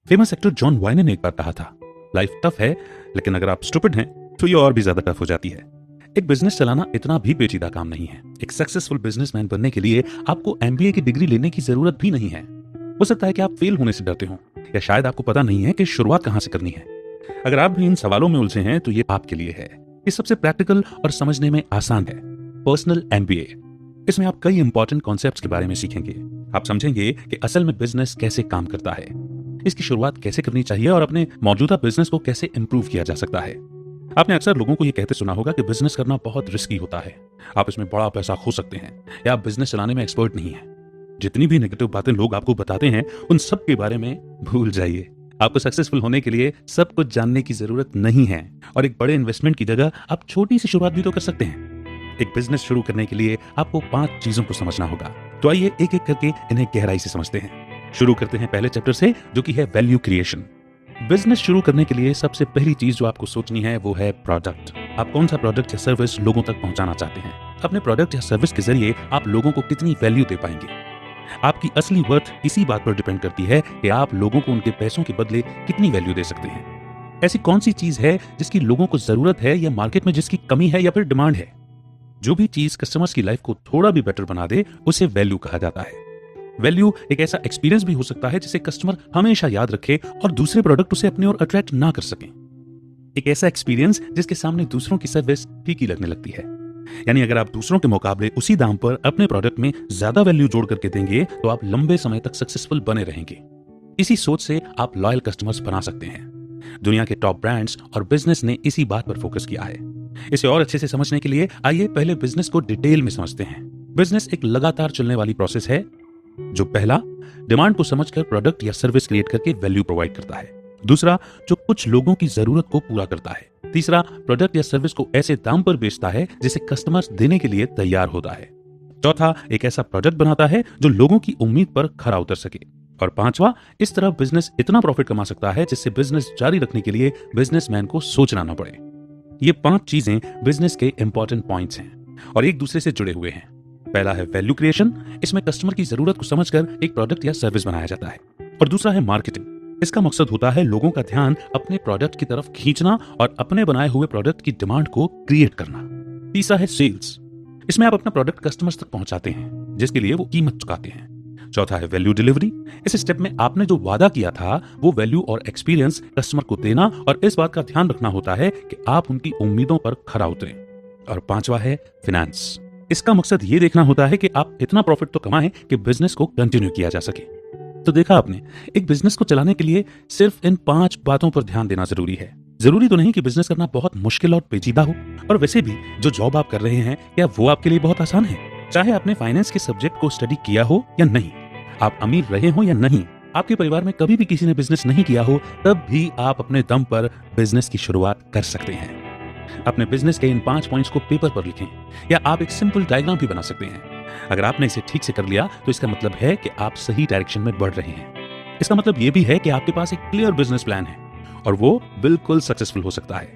Famous actor John वाइने ने एक बार कहा था, लाइफ टफ है, लेकिन अगर आप स्टूपिड हैं तो ये और भी ज्यादा टफ हो जाती है। एक बिजनेस चलाना इतना भी पेचीदा काम नहीं है। एक सक्सेसफुल बिजनेसमैन बनने के लिए आपको एमबीए की डिग्री लेने की जरूरत भी नहीं है। हो सकता है कि आप फेल होने से डरते हो, या शायद आपको पता नहीं है कि शुरुआत कहां से करनी है। अगर आप भी इन सवालों में उलझे हैं तो ये आपके लिए है। ये सबसे प्रैक्टिकल और समझने में आसान है, पर्सनल एमबीए। इसमें आप कई इंपॉर्टेंट कॉन्सेप्ट्स के बारे में सीखेंगे। आप समझेंगे कि असल में बिजनेस कैसे काम करता है, इसकी शुरुआत कैसे करनी चाहिए और अपने मौजूदा बिजनेस को कैसे इंप्रूव किया जा सकता है। आपने अक्सर लोगों को ये कहते सुना होगा कि बिजनेस करना बहुत रिस्की होता है, आप इसमें बड़ा पैसा खो सकते हैं, या आप बिजनेस चलाने में एक्सपर्ट नहीं है। जितनी भी नेगेटिव बातें लोग आपको बताते हैं उन सब के बारे में भूल जाइए। आपको सक्सेसफुल होने के लिए सब कुछ जानने की जरूरत नहीं है, और एक बड़े इन्वेस्टमेंट की जगह आप छोटी सी शुरुआत भी तो कर सकते हैं। एक बिजनेस शुरू करने के लिए आपको 5 चीजों को समझना होगा। तो आइए एक एक करके इन्हें गहराई से समझते हैं। शुरू करते हैं पहले चैप्टर से, जो कि है वैल्यू क्रिएशन। बिजनेस शुरू करने के लिए सबसे पहली चीज जो आपको सोचनी है वो है प्रोडक्ट। आप कौन सा प्रोडक्ट या सर्विस लोगों तक पहुंचाना चाहते हैं। अपने प्रोडक्ट या सर्विस के जरिए आप लोगों को कितनी वैल्यू दे पाएंगे। आपकी असली वर्थ इसी बात पर डिपेंड करती है कि आप लोगों को उनके पैसों के बदले कितनी वैल्यू दे सकते हैं। ऐसी कौन सी चीज है जिसकी लोगों को जरूरत है, या मार्केट में जिसकी कमी है या फिर डिमांड है। जो भी चीज कस्टमर्स की लाइफ को थोड़ा भी बेटर बना दे उसे वैल्यू कहा जाता है। वैल्यू एक ऐसा एक्सपीरियंस भी हो सकता है जिसे कस्टमर हमेशा याद रखे और दूसरे प्रोडक्ट उसे अपनी ओर अट्रैक्ट ना कर सकें। एक ऐसा एक्सपीरियंस जिसके सामने दूसरों की सर्विस फीकी लगने लगती है। यानी अगर आप दूसरों के मुकाबले उसी दाम पर अपने प्रोडक्ट में ज्यादा वैल्यू जोड़ करके देंगे तो आप लंबे समय तक सक्सेसफुल बने रहेंगे। इसी सोच से आप लॉयल कस्टमर्स बना सकते हैं। दुनिया के टॉप ब्रांड्स और बिजनेस ने इसी बात पर फोकस किया है। इसे और अच्छे से समझने के लिए आइए पहले बिजनेस को डिटेल में समझते हैं। बिजनेस एक लगातार चलने वाली प्रोसेस है, जो पहला डिमांड को समझकर प्रोडक्ट या सर्विस क्रिएट करके वैल्यू प्रोवाइड करता है। दूसरा, जो कुछ लोगों की जरूरत को पूरा करता है। तीसरा, प्रोडक्ट या सर्विस को ऐसे दाम पर बेचता है जिसे कस्टमर्स देने के लिए तैयार होता है। चौथा, एक ऐसा प्रोडक्ट बनाता है जो लोगों की उम्मीद पर खरा उतर सके। और पांचवा, इस तरह बिजनेस इतना प्रॉफिट कमा सकता है जिससे बिजनेस जारी रखने के लिए बिजनेसमैन को सोचना न पड़े। ये 5 चीजें बिजनेस के इंपॉर्टेंट पॉइंट्स हैं और एक दूसरे से जुड़े हुए हैं। पहला है वैल्यू क्रिएशन। इसमें कस्टमर की जरूरत को समझकर एक प्रोडक्ट या सर्विस बनाया जाता है। और दूसरा है मार्केटिंग। इसका मकसद होता है लोगों का ध्यान अपने प्रोडक्ट की तरफ खींचना और अपने बनाए हुए प्रोडक्ट की डिमांड को क्रिएट करना। तीसरा है सेल्स। इसमें आप अपना प्रोडक्ट कस्टमर्स तक पहुंचाते हैं जिसके लिए वो कीमत चुकाते हैं। चौथा है वैल्यू डिलीवरी। इस स्टेप में आपने जो वादा किया था वो वैल्यू और एक्सपीरियंस कस्टमर को देना और इस बात का ध्यान रखना होता है कि आप उनकी उम्मीदों पर खरा उतरें। और पांचवा है फाइनेंस। इसका मकसद ये देखना होता है कि आप इतना प्रॉफिट तो कमाएं कि बिजनेस को कंटिन्यू किया जा सके। तो देखा आपने, एक बिजनेस को चलाने के लिए सिर्फ इन 5 बातों पर ध्यान देना जरूरी है। जरूरी तो नहीं कि बिजनेस करना बहुत मुश्किल और पेचीदा हो, और वैसे भी जो जॉब आप कर रहे हैं क्या वो आपके लिए बहुत आसान है। चाहे आपने फाइनेंस के सब्जेक्ट को स्टडी किया हो या नहीं, आप अमीर रहे हो या नहीं, आपके परिवार में कभी भी किसी ने बिजनेस नहीं किया हो, तब भी आप अपने दम पर बिजनेस की शुरुआत कर सकते हैं। अपने बिजनेस के इन 5 पॉइंट्स को पेपर पर लिखें, या आप एक सिंपल डायग्राम भी बना सकते हैं। अगर आपने इसे ठीक से कर लिया तो इसका मतलब है कि आप सही डायरेक्शन में बढ़ रहे हैं। इसका मतलब यह भी है कि आपके पास एक क्लियर बिजनेस प्लान है और वो बिल्कुल सक्सेसफुल हो सकता है।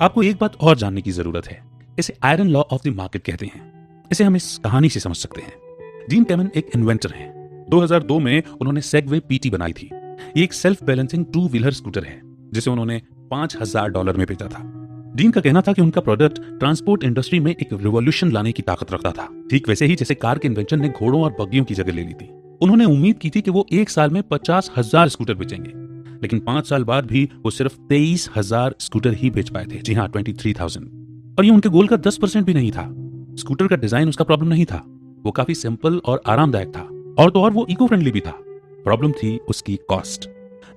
आपको एक बात और जानने की जरूरत है। इसे iron law of the market कहते हैं। इसे हम इस कहानी से समझ सकते हैं। जीन कैमन एक इन्वेंटर हैं। 2002 में उन्होंने सेगवे पीटी बनाई थी। ये एक सेल्फ बैलेंसिंग 2 व्हीलर स्कूटर है जिसे उन्होंने $5000 में बेचा था। डीन का कहना था कि उनका प्रोडक्ट ट्रांसपोर्ट इंडस्ट्री में एक रिवॉल्यूशन लाने की ताकत रखता था, ठीक वैसे ही जैसे कार के इन्वेंशन ने घोड़ों और बग्गियों की जगह ले ली थी। उन्होंने उम्मीद की थी कि वो 1 साल में 50,000 स्कूटर बेचेंगे, लेकिन 5 साल बाद भी वो सिर्फ 23,000 स्कूटर ही बेच पाए थे। जी हाँ, 23,000। और ये उनके गोल का 10% भी नहीं था। स्कूटर का डिजाइन उसका प्रॉब्लम नहीं था, वो काफी सिंपल और आरामदायक था, और तो और वो इको फ्रेंडली भी था। प्रॉब्लम थी उसकी कॉस्ट।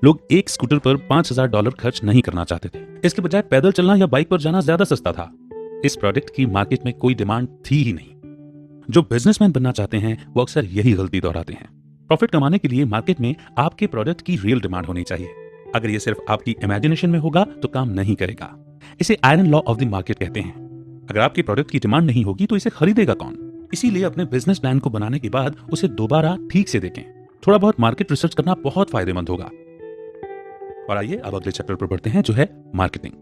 लोग एक स्कूटर पर $5,000 खर्च नहीं करना चाहते थे। इसके बजाय पैदल चलना या बाइक पर जाना ज्यादा सस्ता था। इस प्रोडक्ट की मार्केट में कोई डिमांड थी ही नहीं। जो बिजनेसमैन बनना चाहते हैं वो अक्सर यही गलती दोहराते हैं। प्रॉफिट कमाने के लिए मार्केट में आपके प्रोडक्ट की रियल डिमांड होनी चाहिए। अगर ये सिर्फ आपकी इमेजिनेशन में होगा तो काम नहीं करेगा। इसे iron law of the market कहते हैं। अगर आपके प्रोडक्ट की डिमांड नहीं होगी तो इसे खरीदेगा कौन? इसीलिए अपने बिजनेस प्लान को बनाने के बाद उसे दोबारा ठीक से देखें। थोड़ा बहुत मार्केट रिसर्च करना बहुत फायदेमंद होगा। और आइए अब अगले चैप्टर पर बढ़ते हैं, जो है मार्केटिंग।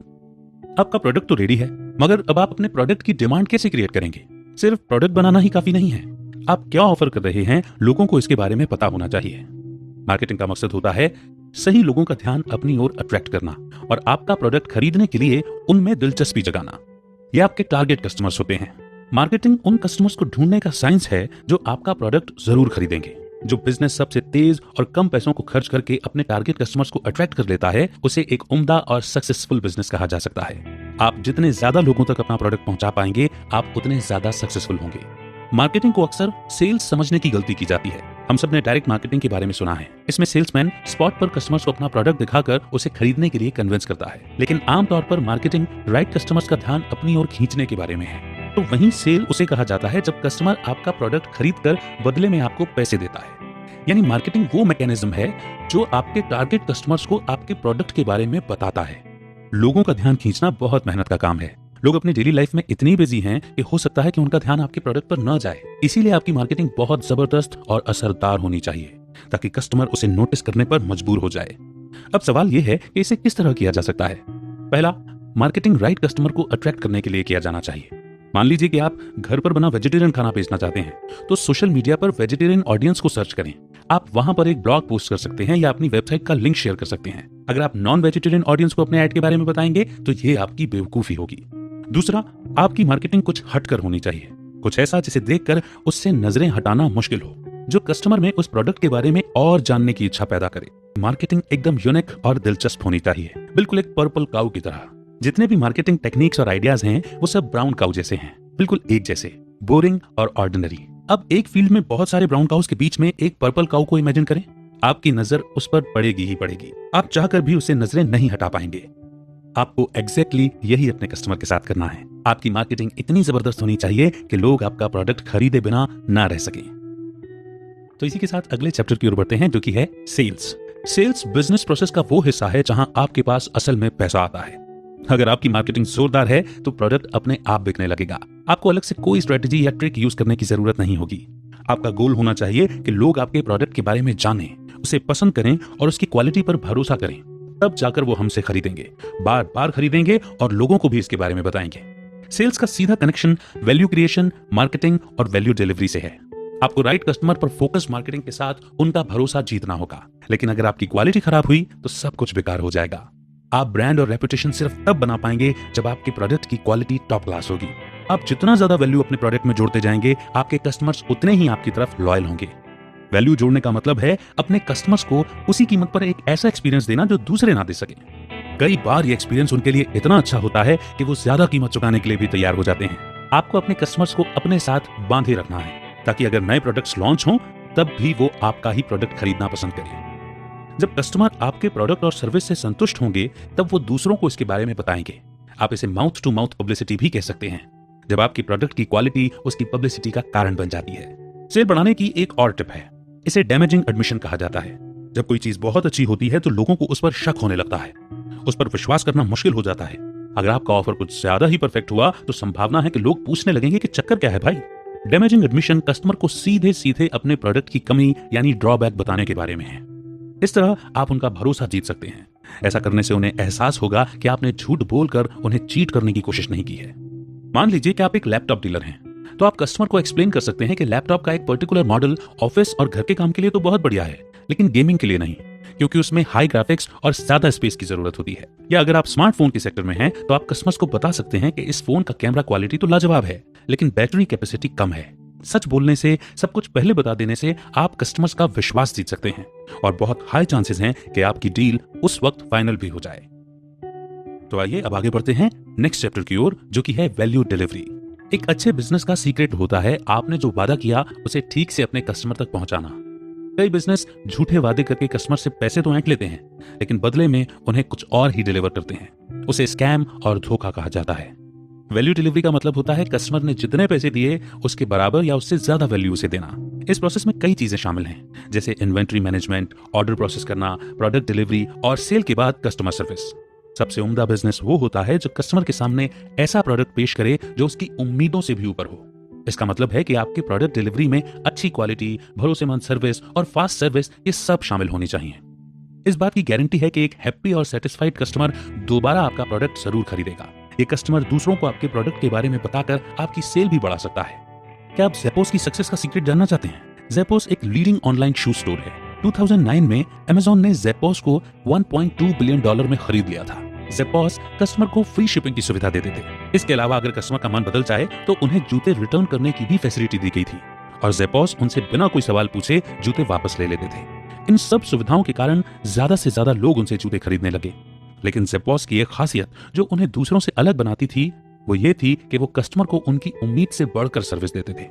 आपका प्रोडक्ट तो रेडी है, मगर अब आप अपने प्रोडक्ट की डिमांड कैसे क्रिएट करेंगे? सिर्फ प्रोडक्ट बनाना ही काफी नहीं है। आप क्या ऑफर कर रहे हैं, लोगों को इसके बारे में पता होना चाहिए। मार्केटिंग का मकसद होता है सही लोगों का ध्यान अपनी ओर अट्रैक्ट करना और आपका प्रोडक्ट खरीदने के लिए उनमें दिलचस्पी जगाना, ये आपके टारगेट कस्टमर्स होते हैं। मार्केटिंग उन कस्टमर्स को ढूंढने का साइंस है जो आपका प्रोडक्ट जरूर खरीदेंगे। जो बिजनेस सबसे तेज और कम पैसों को खर्च करके अपने टारगेट कस्टमर्स को अट्रैक्ट कर लेता है, उसे एक उम्दा और सक्सेसफुल बिजनेस कहा जा सकता है। आप जितने ज्यादा लोगों तक अपना प्रोडक्ट पहुंचा पाएंगे, आप उतने ज्यादा सक्सेसफुल होंगे। मार्केटिंग को अक्सर सेल्स समझने की गलती की जाती है। हम सब ने डायरेक्ट मार्केटिंग के बारे में सुना है। इसमें सेल्समैन स्पॉट पर कस्टमर्स को अपना प्रोडक्ट दिखाकर उसे खरीदने के लिए कन्विंस करता है, लेकिन आमतौर पर मार्केटिंग राइट कस्टमर्स का ध्यान अपनी ओर खींचने के बारे में है। तो वहीं सेल उसे कहा जाता है जब कस्टमर आपका प्रोडक्ट खरीद कर बदले में आपको पैसे देता है। यानी मार्केटिंग वो मैकेनिज्म है जो आपके टारगेट कस्टमर्स को आपके प्रोडक्ट के बारे में बताता है। लोगों का ध्यान खींचना बहुत मेहनत का काम है। लोग अपनी डेली लाइफ में इतनी बिजी हैं कि हो सकता है कि उनका ध्यान आपके प्रोडक्ट पर न जाए। इसीलिए आपकी मार्केटिंग बहुत जबरदस्त और असरदार होनी चाहिए ताकि कस्टमर उसे नोटिस करने पर मजबूर हो जाए। अब सवाल यह है कि इसे किस तरह किया जा सकता है। पहला, मार्केटिंग राइट कस्टमर को अट्रैक्ट करने के लिए किया जाना चाहिए। मान लीजिए कि आप घर पर बना वेजिटेरियन खाना बेचना चाहते हैं, तो सोशल मीडिया पर वेजिटेरियन ऑडियंस को सर्च करें। आप वहां पर एक ब्लॉग पोस्ट कर सकते हैं या अपनी वेबसाइट का लिंक शेयर कर सकते हैं। अगर आप नॉन वेजिटेरियन ऑडियंस को अपने ऐड के बारे में बताएंगे तो ये आपकी बेवकूफी होगी। दूसरा, आपकी मार्केटिंग कुछ हटकर होनी चाहिए, कुछ ऐसा जिसे देखकर उससे नजरें हटाना मुश्किल हो, जो कस्टमर में उस प्रोडक्ट के बारे में और जानने की इच्छा पैदा करे। मार्केटिंग एकदम यूनिक और दिलचस्प होनी चाहिए, बिल्कुल एक पर्पल काऊ की तरह। जितने भी मार्केटिंग टेक्निक्स और आइडियाज हैं वो सब ब्राउन काऊ जैसे हैं, बिल्कुल एक जैसे, बोरिंग और ऑर्डिनरी। अब एक फील्ड में बहुत सारे ब्राउन काउस के बीच में एक पर्पल काऊ को इमेजिन करें। आपकी नजर उस पर पड़ेगी ही पड़ेगी, आप चाहकर भी उससे नजरें नहीं हटा पाएंगे। आपको एग्जैक्टली यही अपने कस्टमर के साथ करना है। आपकी मार्केटिंग इतनी जबरदस्त होनी चाहिए कि लोग आपका प्रोडक्ट खरीदे बिना ना रह सकें। तो इसी के साथ अगले चैप्टर की ओर बढ़ते हैं, जो कि है सेल्स। सेल्स बिजनेस प्रोसेस का वो हिस्सा है जहां आपके पास असल में पैसा आता है। अगर आपकी मार्केटिंग जोरदार है तो प्रोडक्ट अपने आप बिकने लगेगा। आपको अलग से कोई स्ट्रेटजी या ट्रिक यूज करने की जरूरत नहीं होगी। आपका गोल होना चाहिए कि लोग आपके प्रोडक्ट के बारे में जानें, उसे पसंद करें और उसकी क्वालिटी पर भरोसा करें। तब जाकर वो हमसे खरीदेंगे, बार बार खरीदेंगे और लोगों को भी इसके बारे में बताएंगे। सेल्स का सीधा कनेक्शन वैल्यू क्रिएशन, मार्केटिंग और वैल्यू डिलीवरी से है। आपको राइट कस्टमर पर फोकस मार्केटिंग के साथ उनका भरोसा जीतना होगा, लेकिन अगर आपकी क्वालिटी खराब हुई तो सब कुछ बेकार हो जाएगा। आप ब्रांड और रेपुटेशन सिर्फ तब बना पाएंगे जब आपके प्रोडक्ट की क्वालिटी टॉप क्लास होगी। आप जितना ज्यादा वैल्यू अपने प्रोडक्ट में जोड़ते जाएंगे, आपके कस्टमर्स उतने ही आपकी तरफ लॉयल होंगे। वैल्यू जोड़ने का मतलब है अपने कस्टमर्स को उसी कीमत पर एक ऐसा एक्सपीरियंस देना जो दूसरे ना दे सके। कई बार ये एक्सपीरियंस उनके लिए इतना अच्छा होता है कि वो ज्यादा कीमत चुकाने के लिए भी तैयार हो जाते हैं। आपको अपने कस्टमर्स को अपने साथ बांधे रखना है ताकि अगर नए प्रोडक्ट्स लॉन्च हों तब भी वो आपका ही प्रोडक्ट खरीदना पसंद करें। जब कस्टमर आपके प्रोडक्ट और सर्विस से संतुष्ट होंगे तब वो दूसरों को इसके बारे में बताएंगे। आप इसे माउथ टू माउथ पब्लिसिटी भी कह सकते हैं, जब आपकी प्रोडक्ट की क्वालिटी उसकी पब्लिसिटी का कारण बन जाती है। सेल बढ़ाने की एक और टिप है, इसे डैमेजिंग एडमिशन कहा जाता है। जब कोई चीज बहुत अच्छी होती है तो लोगों को उस पर शक होने लगता है, उस पर विश्वास करना मुश्किल हो जाता है। अगर आपका ऑफर कुछ ज्यादा ही परफेक्ट हुआ तो संभावना है कि लोग पूछने लगेंगे कि चक्कर क्या है भाई। डैमेजिंग एडमिशन कस्टमर को सीधे सीधे अपने प्रोडक्ट की कमी यानी ड्रॉबैक बताने के बारे में है। इस तरह आप उनका भरोसा जीत सकते हैं। ऐसा करने से उन्हें एहसास होगा कि आपने झूठ बोलकर उन्हें चीट करने की कोशिश नहीं की है। मान लीजिए कि आप एक लैपटॉप डीलर हैं, तो आप कस्टमर को एक्सप्लेन कर सकते हैं कि लैपटॉप का एक पर्टिकुलर मॉडल ऑफिस और घर के काम के लिए तो बहुत बढ़िया है, लेकिन गेमिंग के लिए नहीं, क्योंकि उसमें हाई ग्राफिक्स और ज्यादा स्पेस की जरूरत होती है। या अगर आप स्मार्टफोन के सेक्टर में हैं, तो आप कस्टमर्स को बता सकते हैं कि इस फोन का कैमरा क्वालिटी तो लाजवाब है, लेकिन बैटरी कैपेसिटी कम है। सच बोलने से, सब कुछ पहले बता देने से आप कस्टमर्स का विश्वास जीत सकते हैं और बहुत हाई चांसेस हैं कि आपकी डील उस वक्त फाइनल भी हो जाए। तो आइए अब आगे बढ़ते हैं नेक्स्ट चैप्टर की ओर, जो कि है वैल्यू डिलीवरी। एक अच्छे बिजनेस का सीक्रेट होता है आपने जो वादा किया उसे ठीक से अपने कस्टमर तक पहुंचाना। कई बिजनेस झूठे वादे करके कस्टमर से पैसे तो ऐंठ लेते हैं, लेकिन बदले में उन्हें कुछ और ही डिलीवर करते हैं। उसे स्कैम और धोखा कहा जाता है। वैल्यू डिलीवरी का मतलब होता है कस्टमर ने जितने पैसे दिए उसके बराबर या उससे ज्यादा वैल्यू उसे देना। इस प्रोसेस में कई चीजें शामिल हैं, जैसे इन्वेंट्री मैनेजमेंट, ऑर्डर प्रोसेस करना, प्रोडक्ट डिलीवरी और सेल के बाद कस्टमर सर्विस। सबसे उम्दा बिजनेस वो होता है जो कस्टमर के सामने ऐसा प्रोडक्ट पेश करे जो उसकी उम्मीदों से भी ऊपर हो। इसका मतलब है कि आपके प्रोडक्ट डिलीवरी में अच्छी क्वालिटी, भरोसेमंद सर्विस और फास्ट सर्विस ये सब शामिल होनी चाहिए। इस बात की गारंटी है कि एक हैप्पी और सेटिस्फाइड कस्टमर दोबारा आपका प्रोडक्ट जरूर खरीदेगा। ये कस्टमर दूसरों को आपके प्रोडक्ट के बारे में बताकर आपकी सेल भी बढ़ा सकता है। क्या आप ज़ेपोस की सक्सेस का सीक्रेट जानना चाहते हैं? ज़ेपोस एक लीडिंग ऑनलाइन शू स्टोर है। 2009 में Amazon ने Zappos को $1.2 बिलियन में खरीद लिया था। Zappos कस्टमर को फ्री शिपिंग की सुविधा देते थे। इसके अलावा अगर कस्टमर का मन बदल जाए तो उन्हें जूते रिटर्न करने की भी फैसिलिटी दी गई थी और Zappos उनसे बिना कोई सवाल पूछे जूते वापस ले लेते थे। इन सब सुविधाओं के कारण ज्यादा से ज्यादा लोग उनसे जूते खरीदने लगे। लेकिन Zappos की एक खासियत जो उन्हें दूसरों से अलग बनाती थी वो ये थी कि वो कस्टमर को उनकी उम्मीद से बढ़कर सर्विस देते थे।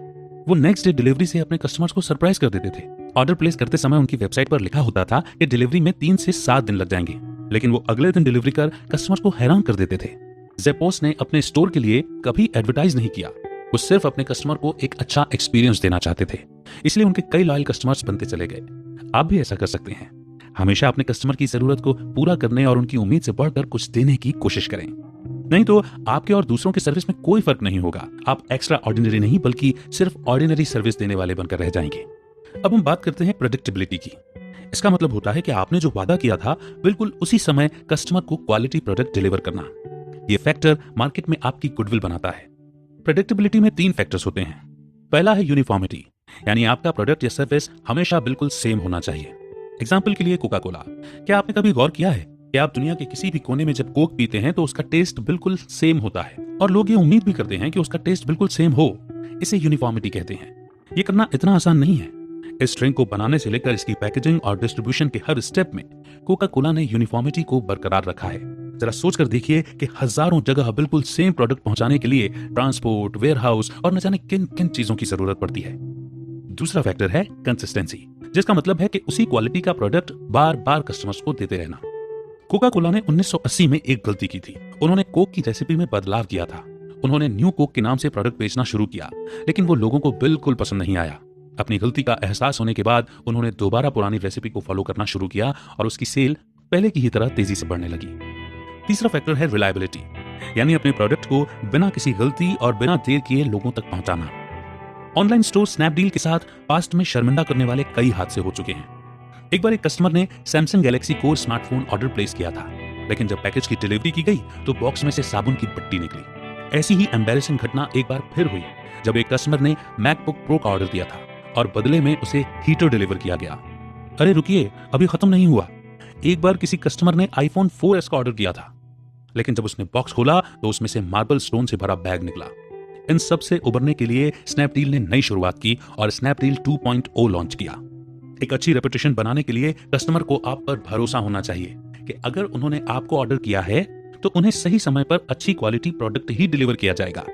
वो नेक्स्ट डे डिलीवरी से अपने कस्टमर्स को सरप्राइज कर देते थे। ऑर्डर प्लेस करते समय उनकी वेबसाइट पर लिखा होता था कि डिलीवरी में 3 से 7 दिन लग जाएंगे, लेकिन वो अगले दिन डिलीवरी कर कस्टमर्स को हैरान कर देते थे। Zappos ने अपने स्टोर के लिए कभी एडवर्टाइज नहीं किया, वो सिर्फ अपने कस्टमर को एक अच्छा एक्सपीरियंस देना चाहते थे, इसलिए उनके कई लॉयल कस्टमर्स बनते चले गए। आप भी ऐसा कर सकते हैं। हमेशा अपने कस्टमर की जरूरत को पूरा करने और उनकी उम्मीद से बढ़कर कुछ देने की कोशिश करें, नहीं तो आपके और दूसरों की सर्विस में कोई फर्क नहीं होगा। आप एक्स्ट्रा ऑर्डिनरी नहीं बल्कि सिर्फ ऑर्डिनरी सर्विस देने वाले बनकर रह जाएंगे। अब हम बात करते हैं प्रेडिक्टेबिलिटी की। इसका मतलब होता है कि आपने जो वादा किया था बिल्कुल उसी समय कस्टमर को क्वालिटी प्रोडक्ट डिलीवर करना। ये फैक्टर मार्केट में आपकी गुडविल बनाता है। प्रेडिक्टेबिलिटी में 3 फैक्टर्स होते हैं। पहला है यूनिफॉर्मिटी, यानी आपका प्रोडक्ट या सर्विस हमेशा बिल्कुल सेम होना चाहिए। एग्जाम्पल के लिए कोका कोला। क्या आपने कभी गौर किया है कि आप दुनिया के किसी भी कोने में जब कोक पीते हैं तो उसका टेस्ट बिल्कुल सेम होता है और लोग ये उम्मीद भी करते हैं कि उसका टेस्ट बिल्कुल सेम हो। इसे यूनिफॉर्मिटी कहते हैं। ये करना इतना आसान नहीं है। इस ड्रिंक को बनाने से लेकर इसकी पैकेजिंग और डिस्ट्रीब्यूशन के हर स्टेप में कोका कोला ने यूनिफॉर्मिटी को बरकरार रखा है। जरा सोच कर देखिए कि हजारों जगह बिल्कुल सेम प्रोडक्ट पहुंचाने के लिए ट्रांसपोर्ट, वेयरहाउस और न जाने किन किन चीजों की जरूरत पड़ती है। दूसरा फैक्टर है कंसिस्टेंसी, जिसका मतलब है कि उसी क्वालिटी का प्रोडक्ट बार बार कस्टमर्स को देते रहना। कोका कोला ने 1980 में एक गलती की थी। उन्होंने कोक की रेसिपी में बदलाव किया था। उन्होंने न्यू कोक के नाम से प्रोडक्ट बेचना शुरू किया, लेकिन वो लोगों को बिल्कुल पसंद नहीं आया। अपनी गलती का एहसास होने के बाद उन्होंने दोबारा पुरानी रेसिपी को फॉलो करना शुरू किया और उसकी सेल पहले की ही तरह तेजी से बढ़ने लगी। तीसरा फैक्टर है रिलायबिलिटी, यानी अपने प्रोडक्ट को बिना किसी गलती और बिना देर किए लोगों तक पहुंचाना। ऑनलाइन स्टोर स्नैपडील के साथ पास्ट में शर्मिंदा करने वाले कई हादसे हो चुके हैं। एक बार एक कस्टमर ने Samsung Galaxy core smartphone order place किया था, लेकिन जब पैकेज की डिलीवरी की गई तो बॉक्स में से साबुन की पट्टी निकली। ऐसी ही एम्बैरेसिंग घटना एक बार फिर हुई जब एक कस्टमर ने मैकबुक प्रो का ऑर्डर दिया था और बदले में उसे हीटर डिलीवर किया गया। अरे रुकिए, अभी खत्म नहीं हुआ। एक बार किसी कस्टमर ने आईफोन 4S का ऑर्डर किया था, लेकिन जब उसने बॉक्स खोला तो उसमें से मार्बल स्टोन से भरा बैग निकला। इन सब से उबरने के लिए स्नैपडील ने नई शुरुआत की और स्नैपडील 2.0 लॉन्च किया। एक अच्छी रेपुटेशन बनाने के लिए कस्टमर को आप पर भरोसा होना चाहिए कि अगर उन्होंने आपको ऑर्डर किया है तो उन्हें सही समय पर अच्छी क्वालिटी प्रोडक्ट ही डिलीवर किया जाएगा।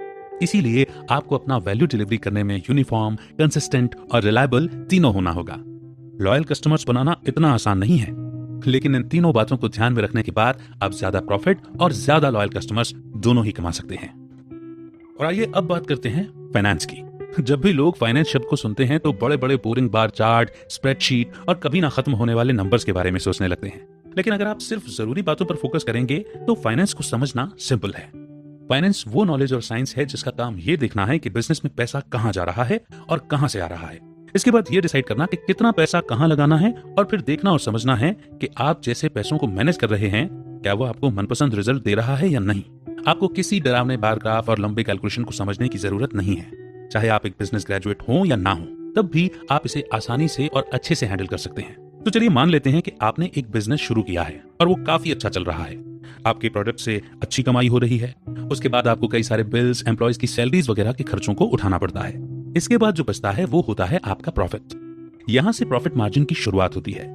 इसीलिए आपको अपना वैल्यू डिलीवरी करने में यूनिफॉर्म, कंसिस्टेंट और रिलायबल तीनों होना होगा। लॉयल कस्टमर्स बनाना इतना आसान नहीं है, लेकिन इन तीनों बातों को ध्यान में रखने के बाद आप ज्यादा प्रॉफिट और ज्यादा लॉयल कस्टमर्स दोनों ही कमा सकते हैं। और आइए अब बात करते हैं फाइनेंस की। जब भी लोग फाइनेंस शब्द को सुनते हैं तो बड़े बड़े बोरिंग बार चार्ट, स्प्रेडशीट और कभी ना खत्म होने वाले नंबर्स के बारे में सोचने लगते हैं। लेकिन अगर आप सिर्फ जरूरी बातों पर फोकस करेंगे तो फाइनेंस को समझना सिंपल है। फाइनेंस वो नॉलेज और साइंस है जिसका काम ये देखना है कि बिजनेस में पैसा कहाँ जा रहा है और कहाँ से आ रहा है। इसके बाद ये डिसाइड करना कि कितना पैसा कहाँ लगाना है और फिर देखना और समझना है कि आप जैसे पैसों को मैनेज कर रहे हैं क्या वो आपको मनपसंद रिजल्ट दे रहा है या नहीं। आपको किसी डरावने बार ग्राफ और लंबे कैलकुलेशन को समझने की जरूरत नहीं है। चाहे आप एक बिजनेस ग्रेजुएट हो या ना हो, तब भी आप इसे आसानी से और अच्छे से हैंडल कर सकते हैं। तो चलिए मान लेते हैं कि आपने एक बिजनेस शुरू किया है और वो काफी अच्छा चल रहा है। आपके प्रोडक्ट से अच्छी कमाई हो रही है। उसके बाद आपको कई सारे बिल्स, एम्प्लॉयज की सैलरीज वगैरह के खर्चों को उठाना पड़ता है। इसके बाद जो बचता है वो होता है आपका प्रॉफिट। यहाँ से प्रॉफिट मार्जिन की शुरुआत होती है।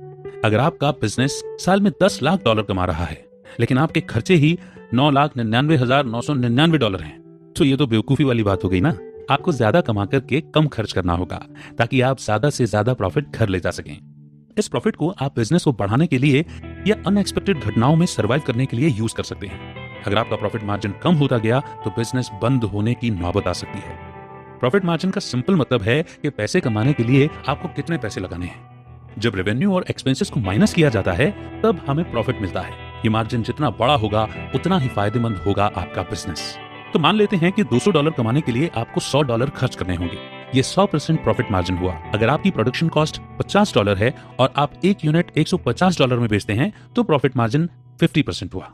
अगर आपका बिजनेस साल में $10 लाख कमा रहा है, लेकिन आपके खर्चे ही $9,99,999 हैं, तो ये तो बेवकूफी वाली बात हो गई ना। आपको ज्यादा कमा करके कम खर्च करना होगा ताकि आप ज्यादा से ज्यादा प्रॉफिट घर ले जा सकें। इस प्रॉफिट को आप बिजनेस को बढ़ाने के लिए या अनएक्सपेक्टेड घटनाओं में सर्वाइव करने के लिए यूज कर सकते हैं। अगर आपका प्रॉफिट मार्जिन कम होता गया तो बिजनेस बंद होने की नौबत आ सकती है। प्रॉफिट मार्जिन का सिंपल मतलब है कि पैसे कमाने के लिए आपको कितने पैसे लगाने हैं। जब रेवेन्यू और एक्सपेंसेस को माइनस किया जाता है तब हमें प्रॉफिट मिलता है। ये मार्जिन जितना बड़ा होगा उतना ही फायदेमंद होगा आपका बिजनेस। तो मान लेते हैं कि $200 कमाने के लिए आपको $100 खर्च करने होंगे। ये 100% प्रॉफिट मार्जिन हुआ। अगर आपकी प्रोडक्शन कॉस्ट $50 है और आप एक यूनिट $150 में बेचते हैं तो प्रॉफिट मार्जिन 50% हुआ।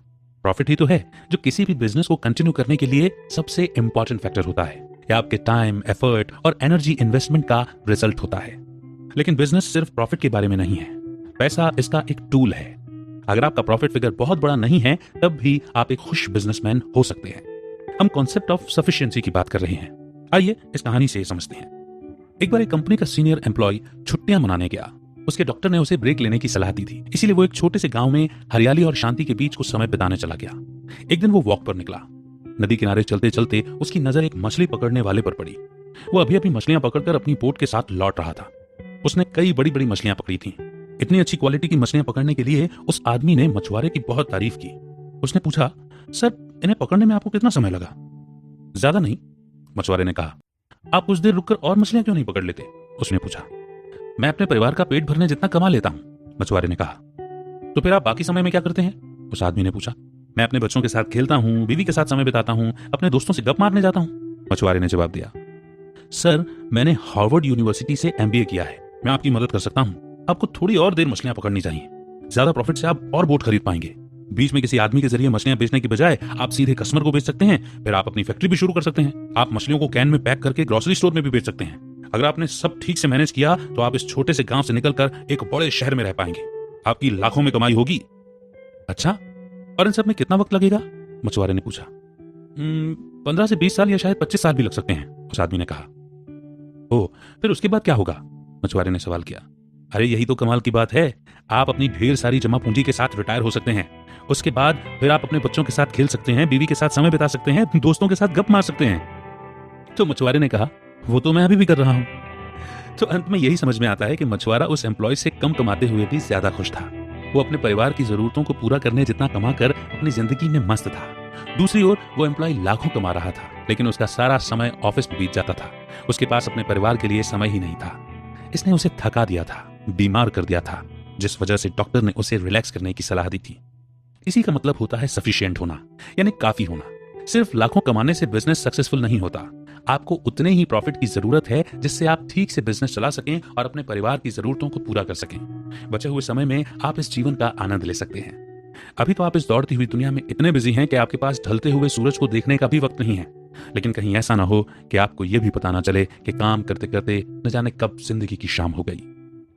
प्रॉफिट ही तो है जो किसी भी बिजनेस को कंटिन्यू करने के लिए सबसे इंपॉर्टेंट फैक्टर होता है। यह आपके टाइम, एफर्ट और एनर्जी इन्वेस्टमेंट का रिजल्ट होता है। लेकिन बिजनेस सिर्फ प्रॉफिट के बारे में नहीं है, पैसा इसका एक टूल है। अगर आपका प्रॉफिट फिगर बहुत बड़ा नहीं है तब भी आप एक खुश बिजनेसमैन हो सकते हैं। हम कॉन्सेप्ट ऑफ सफिशिएंसी की बात कर रहे हैं। आइए इस कहानी से समझते हैं। एक बार एक कंपनी का सीनियर एम्प्लॉय छुट्टियां मनाने गया। उसके डॉक्टर ने उसे ब्रेक लेने की सलाह दी थी, इसीलिए वो एक छोटे से गांव में हरियाली और शांति के बीच कुछ समय बिताने चला गया। एक दिन वो वॉक पर निकला। नदी किनारे चलते चलते उसकी नजर एक मछली पकड़ने वाले पर पड़ी। वो अभी अभी मछलियां पकड़कर अपनी बोट के साथ लौट रहा था। उसने कई बड़ी बड़ी मछलियां पकड़ी थी। इतनी अच्छी क्वालिटी की मछलियां पकड़ने के लिए उस आदमी ने मछुआरे की बहुत तारीफ की। उसने पूछा, सर इन्हें पकड़ने में आपको कितना समय लगा? ज्यादा नहीं, मछुआरे ने कहा। आप कुछ देर रुककर और मछलियां क्यों नहीं पकड़ लेते? उसने पूछा। मैं अपने परिवार का पेट भरने जितना कमा लेता हूं, मछुआरे ने कहा। तो फिर आप बाकी समय में क्या करते हैं? उस आदमी ने पूछा। मैं अपने बच्चों के साथ खेलता हूं, बीवी के साथ समय बिताता हूं, अपने दोस्तों से गप मारने जाता हूं, मछुआरे ने जवाब दिया। सर मैंने हार्वर्ड यूनिवर्सिटी से एमबीए किया है, मैं आपकी मदद कर सकता हूं। आपको थोड़ी और देर मछलियां पकड़नी चाहिए, ज्यादा प्रॉफिट से आप और बोट खरीद पाएंगे। बीच में किसी आदमी के जरिए मछलियां बेचने की बजाय आप सीधे कस्टमर को बेच सकते हैं। फिर आप अपनी फैक्ट्री भी शुरू कर सकते हैं। आप मछलियों को कैन में पैक करके ग्रोसरी स्टोर में भी बेच सकते हैं। अगर आपने सब ठीक से मैनेज किया तो आप इस छोटे से गांव से निकलकर एक बड़े शहर में रह पाएंगे। आपकी लाखों में कमाई होगी। अच्छा, और इन सब में कितना वक्त लगेगा? मछुआरे ने पूछा। 15 से 20 साल या शायद 25 साल भी लग सकते हैं, उस आदमी ने कहा। ओह, फिर उसके बाद क्या होगा? मछुआरे ने सवाल किया। अरे यही तो कमाल की बात है, आप अपनी ढेर सारी जमा पूंजी के साथ रिटायर हो सकते हैं। उसके बाद फिर आप अपने बच्चों के साथ खेल सकते हैं, बीवी के साथ समय बिता सकते हैं, दोस्तों के साथ गप मार सकते हैं। तो मछुआरे ने कहा, वो तो मैं अभी भी कर रहा हूं। तो अंत में यही समझ में आता है कि मछुआरा उस एम्प्लॉय से कम कमाते हुए भी ज्यादा खुश था। वो अपने परिवार की जरूरतों को पूरा करने जितना कमाकर अपनी जिंदगी में मस्त था। दूसरी ओर वो एम्प्लॉय लाखों कमा रहा था, लेकिन उसका सारा समय ऑफिस में बीत जाता था। उसके पास अपने परिवार के लिए समय ही नहीं था। इसने उसे थका दिया था, बीमार कर दिया था, जिस वजह से डॉक्टर ने उसे रिलैक्स करने की सलाह दी थी। इसी का मतलब होता है सफिशिएंट होना, यानी काफी होना। सिर्फ लाखों कमाने से बिजनेस सक्सेसफुल नहीं होता। आपको उतने ही प्रॉफिट की जरूरत है जिससे आप ठीक से बिजनेस चला सकें और अपने परिवार की जरूरतों को पूरा कर सकें। बचे हुए समय में आप इस जीवन का आनंद ले सकते हैं। अभी तो आप इस दौड़ती हुई दुनिया में इतने बिजी हैं कि आपके पास ढलते हुए सूरज को देखने का भी वक्त नहीं है। लेकिन कहीं ऐसा ना हो कि आपको यह भी पता ना चले कि काम करते करते न जाने कब जिंदगी की शाम हो गई,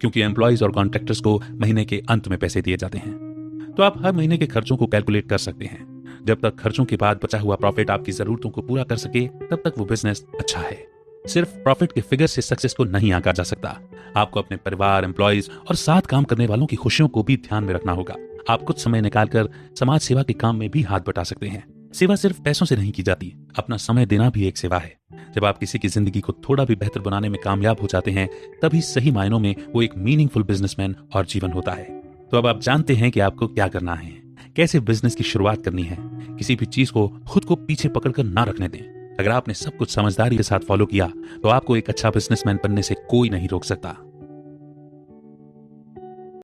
क्योंकि एम्प्लॉयज और कॉन्ट्रैक्टर्स को महीने के अंत में पैसे दिए जाते हैं। तो आप हर महीने के खर्चों को कैलकुलेट कर सकते हैं। जब तक खर्चों के बाद बचा हुआ प्रॉफिट आपकी जरूरतों को पूरा कर सके तब तक वो बिजनेस अच्छा है। सिर्फ प्रॉफिट के फिगर से सक्सेस को नहीं आंका जा सकता। आपको अपने परिवार, एम्प्लॉयज और साथ काम करने वालों की खुशियों को भी ध्यान में रखना होगा। आप कुछ समय निकालकर समाज सेवा के काम में भी हाथ बटा सकते हैं। सेवा सिर्फ पैसों से नहीं की जाती, अपना समय देना भी एक सेवा है। जब आप किसी की जिंदगी को थोड़ा भी बेहतर बनाने में कामयाब हो जाते हैं तभी सही मायनों में वो एक मीनिंगफुल बिजनेसमैन और जीवन होता है। तो अब आप जानते हैं कि आपको क्या करना है, कैसे बिजनेस की शुरुआत करनी है। किसी भी चीज को खुद को पीछे पकड़कर ना रखने दें। अगर आपने सब कुछ समझदारी के साथ फॉलो किया तो आपको एक अच्छा बिजनेसमैन बनने से कोई नहीं रोक सकता।